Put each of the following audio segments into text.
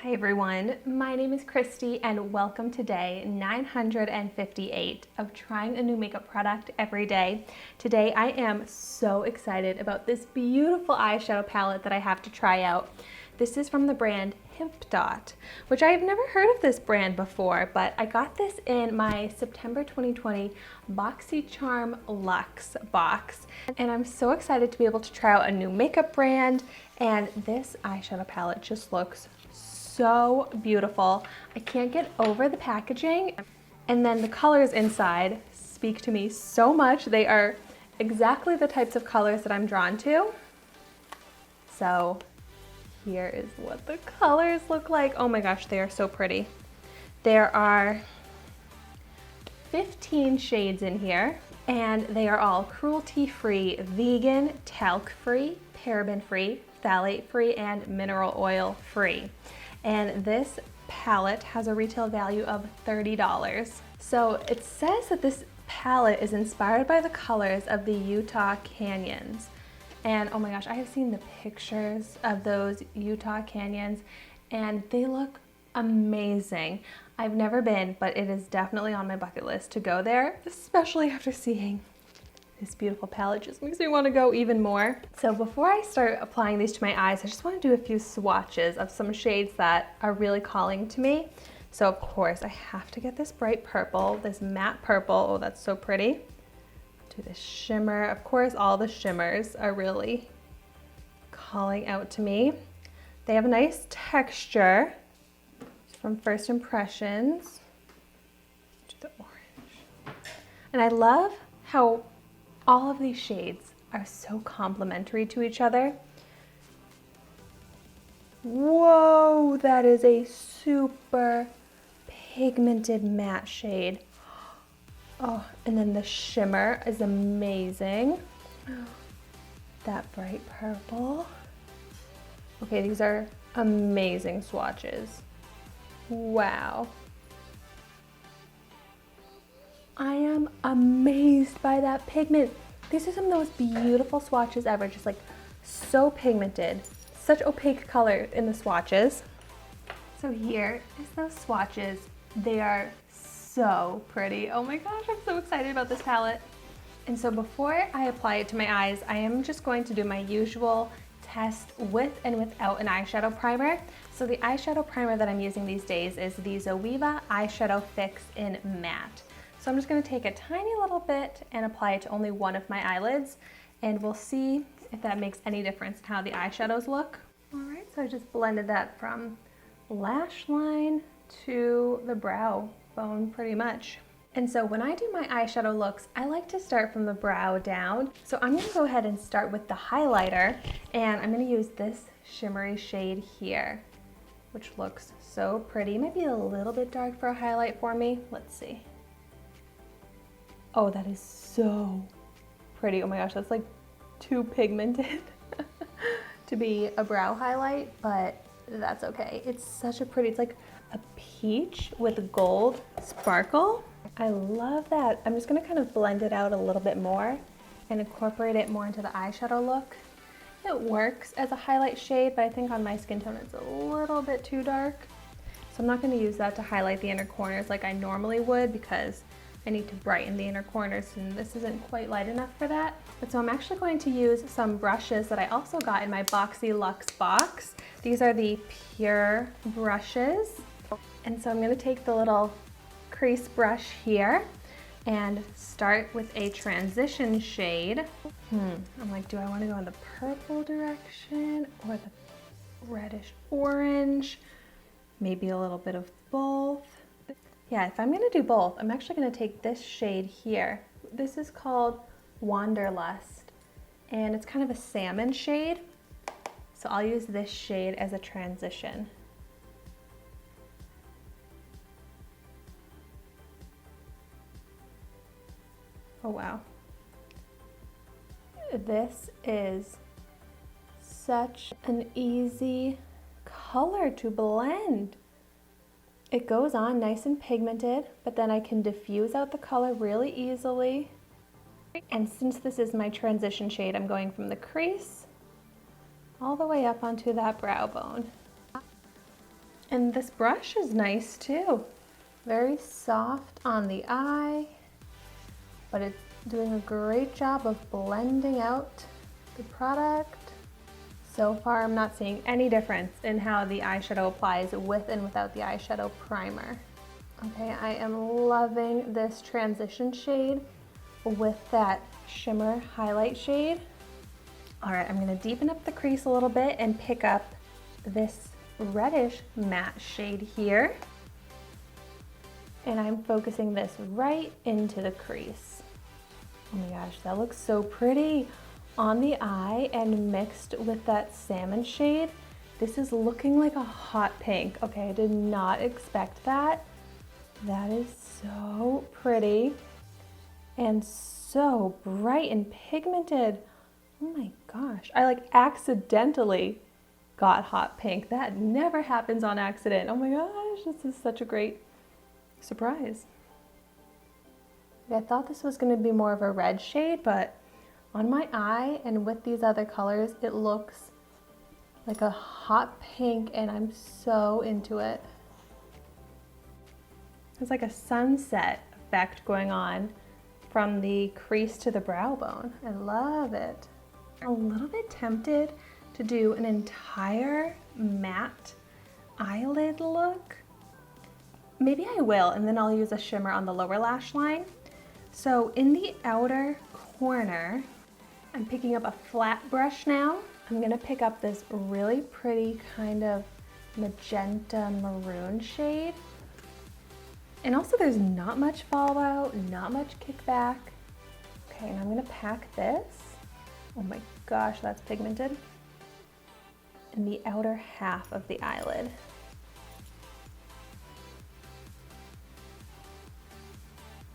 Hi everyone, my name is Christy and welcome to day 958 of trying a new makeup product every day. Today I am so excited about this beautiful eyeshadow palette that I have to try out. This is from the brand HIPDOT, which I have never heard of this brand before, but I got this in my September 2020 Boxycharm Luxe box. And I'm so excited to be able to try out a new makeup brand, and this eyeshadow palette just looks so beautiful. I can't get over the packaging, and then the colors inside speak to me so much. They are exactly the types of colors that I'm drawn to. So here is what the colors look like. Oh my gosh, they are so pretty. There are 15 shades in here, and they are all cruelty-free, vegan, talc-free, paraben-free, phthalate-free, and mineral oil-free. And this palette has a retail value of $30. So it says that this palette is inspired by the colors of the Utah canyons. And oh my gosh, I have seen the pictures of those Utah canyons and they look amazing. I've never been, but it is definitely on my bucket list to go there, especially after seeing this beautiful palette. Just makes me want to go even more. So before I start applying these to my eyes, I just want to do a few swatches of some shades that are really calling to me. So of course I have to get this bright purple, this matte purple. Oh, that's so pretty. Do this shimmer. Of course, all the shimmers are really calling out to me. They have a nice texture from First Impressions. Do the orange. And I love how all of these shades are so complementary to each other. Whoa, that is a super pigmented matte shade. Oh, and then the shimmer is amazing. That bright purple. Okay, these are amazing swatches. Wow. I am amazed by that pigment. These are some of the most beautiful swatches ever, just like so pigmented. Such opaque color in the swatches. So here is those swatches. They are so pretty. Oh my gosh, I'm so excited about this palette. And so before I apply it to my eyes, I am just going to do my usual test with and without an eyeshadow primer. So the eyeshadow primer that I'm using these days is the Zoeva Eyeshadow Fix in Matte. So I'm just going to take a tiny little bit and apply it to only one of my eyelids, and we'll see if that makes any difference in how the eyeshadows look. All right, so I just blended that from lash line to the brow bone pretty much. And so when I do my eyeshadow looks, I like to start from the brow down. So I'm going to go ahead and start with the highlighter, and I'm going to use this shimmery shade here, which looks so pretty. Might be a little bit dark for a highlight for me. Let's see. Oh, that is so pretty. Oh my gosh, that's like too pigmented to be a brow highlight, but that's okay. It's such a pretty, it's like a peach with gold sparkle. I love that. I'm just gonna kind of blend it out a little bit more and incorporate it more into the eyeshadow look. It works as a highlight shade, but I think on my skin tone it's a little bit too dark. So I'm not gonna use that to highlight the inner corners like I normally would, because I need to brighten the inner corners and this isn't quite light enough for that. But so I'm actually going to use some brushes that I also got in my Boxy Luxe box. These are the Pure brushes. And so I'm gonna take the little crease brush here and start with a transition shade. I'm like, do I wanna go in the purple direction or the reddish orange? Maybe a little bit of both. Yeah, if I'm gonna do both, I'm actually gonna take this shade here. This is called Wanderlust, and it's kind of a salmon shade. So I'll use this shade as a transition. Oh wow. This is such an easy color to blend. It goes on nice and pigmented, but then I can diffuse out the color really easily. And since this is my transition shade, I'm going from the crease all the way up onto that brow bone. And this brush is nice too. Very soft on the eye, but it's doing a great job of blending out the product. So far, I'm not seeing any difference in how the eyeshadow applies with and without the eyeshadow primer. Okay, I am loving this transition shade with that shimmer highlight shade. All right, I'm gonna deepen up the crease a little bit and pick up this reddish matte shade here. And I'm focusing this right into the crease. Oh my gosh, that looks so pretty on the eye and mixed with that salmon shade. This is looking like a hot pink. Okay, I did not expect that. That is so pretty and so bright and pigmented. Oh my gosh, I like accidentally got hot pink. That never happens on accident. Oh my gosh, this is such a great surprise. I thought this was going to be more of a red shade, but on my eye and with these other colors, it looks like a hot pink and I'm so into it. It's like a sunset effect going on from the crease to the brow bone. I love it. I'm a little bit tempted to do an entire matte eyelid look. Maybe I will, and then I'll use a shimmer on the lower lash line. So in the outer corner, I'm picking up a flat brush now. I'm gonna pick up this really pretty kind of magenta maroon shade. And also there's not much fallout, not much kickback. Okay, and I'm gonna pack this. Oh my gosh, that's pigmented. In the outer half of the eyelid.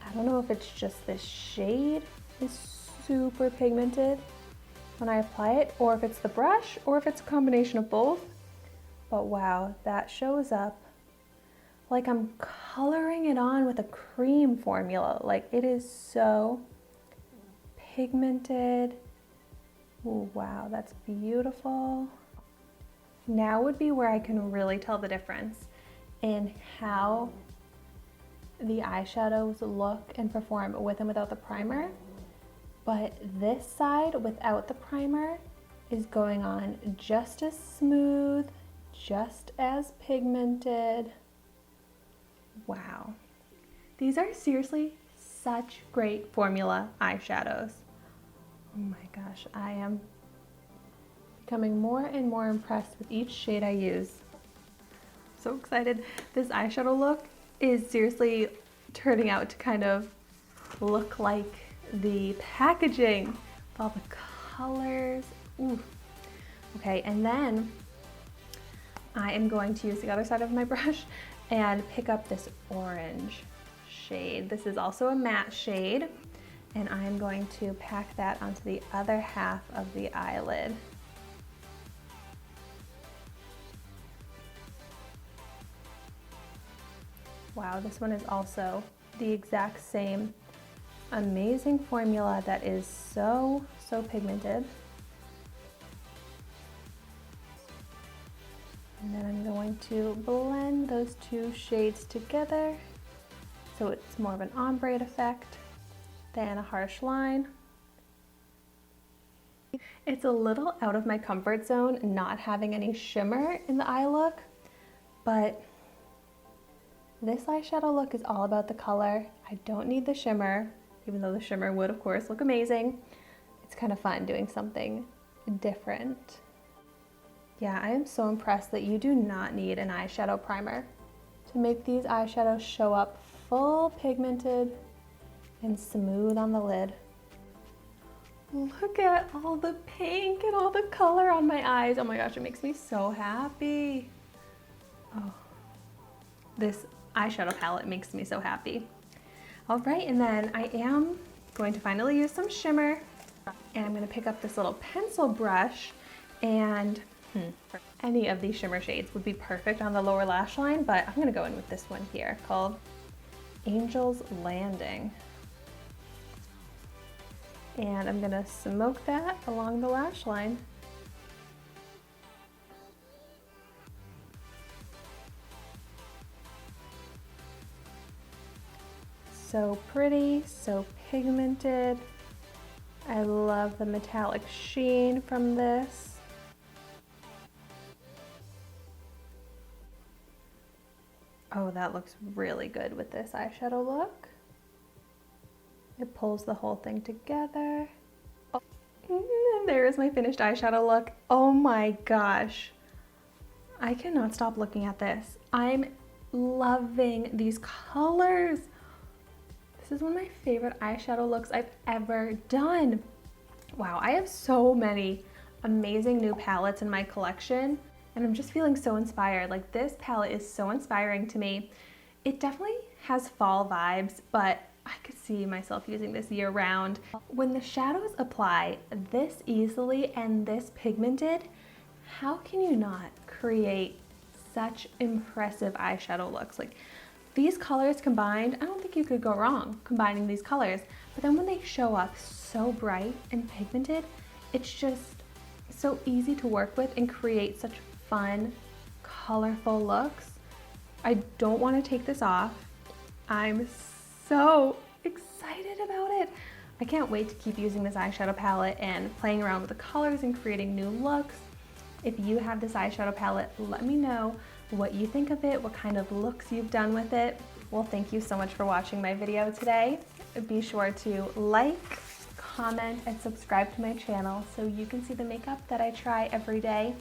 I don't know if it's just this shade is super pigmented when I apply it, or if it's the brush, or if it's a combination of both. But wow, that shows up like I'm coloring it on with a cream formula. Like it is so pigmented. Ooh, wow, that's beautiful. Now would be where I can really tell the difference in how the eyeshadows look and perform with and without the primer. But this side without the primer is going on just as smooth, just as pigmented. Wow. These are seriously such great formula eyeshadows. Oh my gosh, I am becoming more and more impressed with each shade I use. So excited. This eyeshadow look is seriously turning out to kind of look like the packaging with all the colors. Ooh. Okay, and then I am going to use the other side of my brush and pick up this orange shade. This is also a matte shade, and I'm going to pack that onto the other half of the eyelid. Wow, this one is also the exact same amazing formula that is so pigmented. And then I'm going to blend those two shades together so it's more of an ombre effect than a harsh line. It's a little out of my comfort zone not having any shimmer in the eye look, but this eyeshadow look is all about the color. I don't need the shimmer, even though the shimmer would of course look amazing. It's kind of fun doing something different. Yeah, I am so impressed that you do not need an eyeshadow primer to make these eyeshadows show up full pigmented and smooth on the lid. Look at all the pink and all the color on my eyes. Oh my gosh, it makes me so happy. Oh, this eyeshadow palette makes me so happy. All right, and then I am going to finally use some shimmer, and I'm gonna pick up this little pencil brush, and any of these shimmer shades would be perfect on the lower lash line, but I'm gonna go in with this one here called Angel's Landing. And I'm gonna smoke that along the lash line. so pretty, so pigmented. I love the metallic sheen from this. Oh, that looks really good with this eyeshadow look. It pulls the whole thing together. Oh, there is my finished eyeshadow look. Oh my gosh. I cannot stop looking at this. I'm loving these colors. This is one of my favorite eyeshadow looks I've ever done. Wow, I have so many amazing new palettes in my collection, and I'm just feeling so inspired. Like, this palette is so inspiring to me. It definitely has fall vibes, but I could see myself using this year round. When the shadows apply this easily and this pigmented, how can you not create such impressive eyeshadow looks? Like, these colors combined, I don't think you could go wrong combining these colors. But then when they show up so bright and pigmented, it's just so easy to work with and create such fun, colorful looks. I don't want to take this off. I'm so excited about it. I can't wait to keep using this eyeshadow palette and playing around with the colors and creating new looks. If you have this eyeshadow palette, let me know what you think of it, what kind of looks you've done with it. Well, thank you so much for watching my video today. Be sure to like, comment, and subscribe to my channel so you can see the makeup that I try every day.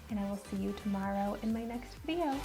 And I will see you tomorrow in my next video.